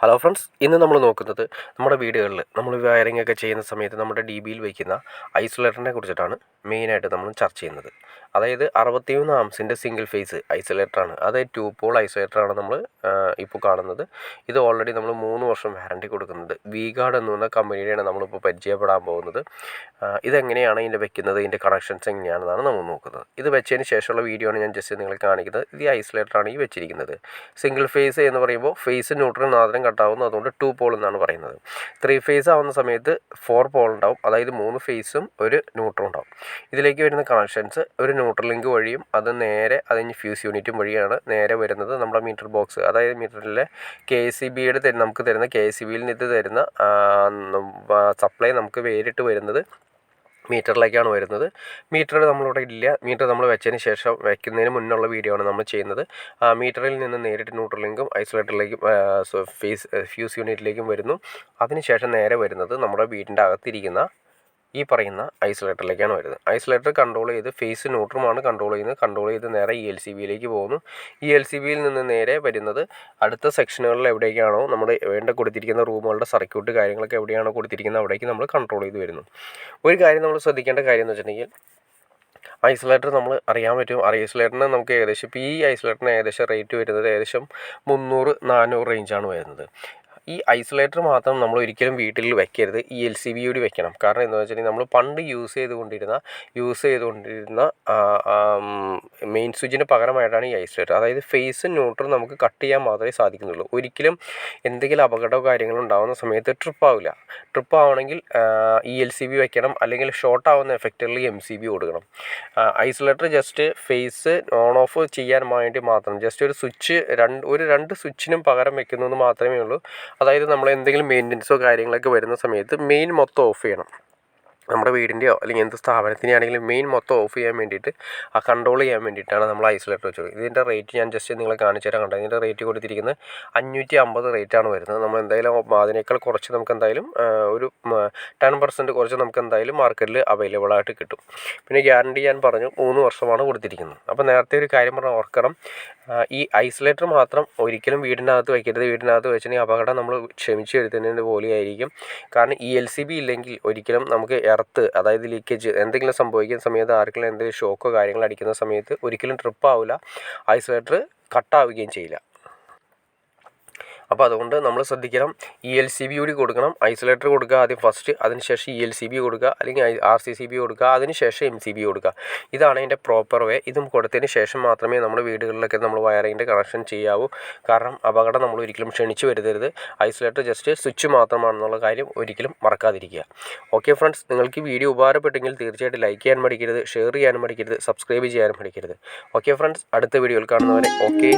Hello friends, ഇന്ന് നമ്മൾ നോക്കുന്നത് നമ്മുടെ വീടുകളിൽ നമ്മൾ വയറിംഗ് ഒക്കെ ചെയ്യുന്ന സമയത്ത് നമ്മുടെ DBയിൽ വയ്ക്കുന്ന ഐസൊലേറ്ററിനെ കുറിച്ചിട്ടാണ് മെയിനായിട്ട് നമ്മൾ ചർച്ച ചെയ്യുന്നത്. അതായത് 63 ആംസിൻ്റെ സിംഗിൾ ഫേസ് ഐസൊലേറ്ററാണ്. അതായത് 2 പോൾ ഐസൊലേറ്ററാണ് നമ്മൾ ഇപ്പോൾ കാണുന്നത്. ഇത് ഓൾറെഡി നമ്മൾ 3 വർഷം വാറണ്ടി കൊടുക്കുന്നുണ്ട്. V-Guard എന്ന് പറഞ്ഞ കമ്പനിയുടെയാണ് നമ്മളിപ്പോൾ പരിചയപ്പെടാൻ പോകുന്നത്. ഇതെങ്ങനെയാണ് ഇതിൻ്റെ വെക്കുന്നത്, ഇതിൻ്റെ കണക്ഷൻസ് എങ്ങനെയാണെന്നാണ് നമ്മൾ നോക്കുന്നത്. ഇത് വെച്ചതിന് ശേഷമുള്ള വീഡിയോ ആണ് ഞാൻ ജസ്റ്റ് നിങ്ങളെ കാണിക്കുന്നത്. ഇത് ഐസൊലേറ്ററാണ് ഈ വെച്ചിരിക്കുന്നത്. സിംഗിൾ ഫേസ് എന്ന് പറയുമ്പോൾ ഫേസ് ന്യൂട്രൽ മാത്രം കട്ടാവുന്നു, അതുകൊണ്ട് 2 പോൾ എന്നാണ് പറയുന്നത്. 3 ഫേസ് ആവുന്ന സമയത്ത് 4 പോൾ ഉണ്ടാവും, അതായത് 3 ഫേസും ഒരു ന്യൂട്രൽ ഉണ്ടാവും. ഇതിലേക്ക് വരുന്ന കണക്ഷൻസ് ഒരു ന്യൂട്രൽ ലിങ്ക് വഴിയും അത് നേരെ അതിന് ഫ്യൂസ് യൂണിറ്റും വഴിയാണ് നേരെ വരുന്നത് നമ്മുടെ മീറ്റർ ബോക്സ്, അതായത് മീറ്ററിലെ KCBയുടെ നമുക്ക് തരുന്ന KCBയിൽ നിന്ന് ഇത് തരുന്ന സപ്ലൈ നമുക്ക് വേറിട്ട് വരുന്നത് മീറ്ററിലേക്കാണ് വരുന്നത്. മീറ്റർ നമ്മളിവിടെ ഇല്ല. മീറ്റർ നമ്മൾ വെച്ചതിന് ശേഷം വയ്ക്കുന്നതിന് മുന്നുള്ള വീഡിയോ ആണ് നമ്മൾ ചെയ്യുന്നത്. മീറ്ററിൽ നിന്ന് നേരിട്ട് ന്യൂട്രൽ ലിങ്കും ഐസൊലേറ്ററിലേക്കും ഫ്യൂസ് യൂണിറ്റിലേക്കും വരുന്നു. അതിനുശേഷം നേരെ വരുന്നത് നമ്മുടെ വീടിൻ്റെ അകത്തിരിക്കുന്ന ഈ പറയുന്ന ഐസൊലേറ്ററിലേക്കാണ് വരുന്നത്. ഐസൊലേറ്റർ കൺട്രോൾ ചെയ്ത് ഫേസ് ന്യൂട്രമാണ് കൺട്രോൾ ചെയ്ത് നേരെ ELCBയിലേക്ക് പോകുന്നു. ELCBയിൽ നിന്ന് നേരെ വരുന്നത് അടുത്ത സെക്ഷനുകളിൽ എവിടേക്കാണോ നമ്മുടെ വേണ്ട കൊടുത്തിരിക്കുന്ന റൂമുകളുടെ സർക്യൂട്ട് കാര്യങ്ങളൊക്കെ എവിടെയാണോ കൊടുത്തിരിക്കുന്നത് അവിടേക്ക് നമ്മൾ കൺട്രോൾ ചെയ്ത് വരുന്നു. ഒരു കാര്യം നമ്മൾ ശ്രദ്ധിക്കേണ്ട കാര്യം എന്ന് വെച്ചിട്ടുണ്ടെങ്കിൽ, ഐസൊലേറ്റർ നമ്മൾ അറിയാൻ പറ്റും. ഐസൊലേറ്ററിന് നമുക്ക് ഏകദേശം ഇപ്പോൾ ഈ ഐസൊലേറ്ററിന് ഏകദേശം റേറ്റ് വരുന്നത് ഏകദേശം 300-400 റേഞ്ചാണ് വരുന്നത്. ഈ ഐസൊലേറ്റർ മാത്രം നമ്മൾ ഒരിക്കലും വീട്ടിൽ വെക്കരുത്, ELCB കൂടി വെക്കണം. കാരണം എന്താണെന്ന് വെച്ചിട്ടുണ്ടെങ്കിൽ നമ്മൾ പണ്ട് യൂസ് ചെയ്തുകൊണ്ടിരുന്ന മെയിൻ സ്വിച്ചിന് പകരമായിട്ടാണ് ഈ ഐസൊലേറ്റർ. അതായത് ഫേസ് ന്യൂട്രൽ നമുക്ക് കട്ട് ചെയ്യാൻ മാത്രമേ സാധിക്കുന്നുള്ളൂ. ഒരിക്കലും എന്തെങ്കിലും അപകടമോ കാര്യങ്ങളോ ഉണ്ടാകുന്ന സമയത്ത് ട്രിപ്പ് ആവണമെങ്കിൽ ELCB വെക്കണം, അല്ലെങ്കിൽ ഷോർട്ട് ആവുന്ന എഫക്റ്റുകളിൽ MCB കൊടുക്കണം. Isolator just phase on off ചെയ്യാൻ വേണ്ടി മാത്രം ജസ്റ്റ് ഒരു സ്വിച്ച് രണ്ട് സ്വിച്ചിനും പകരം വെക്കുന്നതെന്ന് മാത്രമേ ഉള്ളൂ. അതായത് നമ്മൾ എന്തെങ്കിലും മെയിൻ്റനൻസോ കാര്യങ്ങളൊക്കെ വരുന്ന സമയത്ത് മെയിൻ മൊത്തം ഓഫ് ചെയ്യണം. നമ്മുടെ വീടിൻ്റെയോ അല്ലെങ്കിൽ എന്ത് സ്ഥാപനത്തിനാണെങ്കിലും മെയിൻ മൊത്തം ഓഫ് ചെയ്യാൻ വേണ്ടിയിട്ട് കൺട്രോൾ ചെയ്യാൻ വേണ്ടിയിട്ടാണ് നമ്മൾ ഐസൊലേറ്റർ വെച്ചത്. ഇതിൻ്റെ റേറ്റ് ഞാൻ ജസ്റ്റ് നിങ്ങളെ കാണിച്ചു തരാൻ കണ്ടത്. ഇതിൻ്റെ റേറ്റ് കൊടുത്തിരിക്കുന്നത് 550 റേറ്റാണ് വരുന്നത്. നമ്മൾ എന്തായാലും അതിനേക്കാൾ കുറച്ച് നമുക്ക് എന്തായാലും ഒരു 10% കുറച്ച് നമുക്ക് എന്തായാലും മാർക്കറ്റിൽ അവൈലബിൾ ആയിട്ട് കിട്ടും. പിന്നെ ഗ്യാരണ്ടി ഞാൻ പറഞ്ഞു 3 വർഷമാണ് കൊടുത്തിരിക്കുന്നത്. അപ്പോൾ നേരത്തെ ഒരു കാര്യം പറഞ്ഞാൽ ഓർക്കണം, ഈ ഐസൊലേറ്റർ മാത്രം ഒരിക്കലും വീടിനകത്ത് വയ്ക്കരുത്. വീടിനകത്ത് വെച്ചിട്ടുണ്ടെങ്കിൽ അപകടം നമ്മൾ ക്ഷമിച്ച് വരുത്തുന്നതിൻ്റെ പോലെയായിരിക്കും. കാരണം ELCB ഇല്ലെങ്കിൽ ഒരിക്കലും നമുക്ക് അതായത് ലീക്കേജ് എന്തെങ്കിലും സംഭവിക്കുന്ന സമയത്ത് ആർക്കെങ്കിലും എന്തെങ്കിലും ഷോക്കോ കാര്യങ്ങൾ അടിക്കുന്ന സമയത്ത് ഒരിക്കലും ട്രിപ്പ് ആവില്ല, ഐസൊലേറ്റർ കട്ടാവുകയും ചെയ്യില്ല. അപ്പോൾ അതുകൊണ്ട് നമ്മൾ ശ്രദ്ധിക്കണം, ELCB കൂടി കൊടുക്കണം. ഐസൊലേറ്റർ കൊടുക്കുക ആദ്യം ഫസ്റ്റ്, അതിനുശേഷം ELCB കൊടുക്കുക, അല്ലെങ്കിൽ RCCB കൊടുക്കുക, അതിനുശേഷം MCB കൊടുക്കുക. ഇതാണ് അതിൻ്റെ പ്രോപ്പർ വേ. ഇതും കൊടുത്തതിന് ശേഷം മാത്രമേ നമ്മുടെ വീടുകളിലൊക്കെ നമ്മൾ വയറിങ്ങിൻ്റെ കണക്ഷൻ ചെയ്യാവൂ. കാരണം അപകടം നമ്മൾ ഒരിക്കലും ക്ഷണിച്ചു വരുത്തരുത്. ഐസൊലേറ്റർ ജസ്റ്റ് സ്വിച്ച് മാത്രമാണെന്നുള്ള കാര്യം ഒരിക്കലും മറക്കാതിരിക്കുക. ഓക്കെ ഫ്രണ്ട്സ്, നിങ്ങൾക്ക് ഈ വീഡിയോ ഉപകാരപ്പെട്ടെങ്കിൽ തീർച്ചയായിട്ടും ലൈക്ക് ചെയ്യാൻ മടിക്കരുത്, ഷെയർ ചെയ്യാനും മടിക്കരുത്, സബ്സ്ക്രൈബ് ചെയ്യാനും മടിക്കരുത്. ഓക്കെ ഫ്രണ്ട്സ്, അടുത്ത വീഡിയോയിൽ കാണുന്നവരെ ഓക്കെ.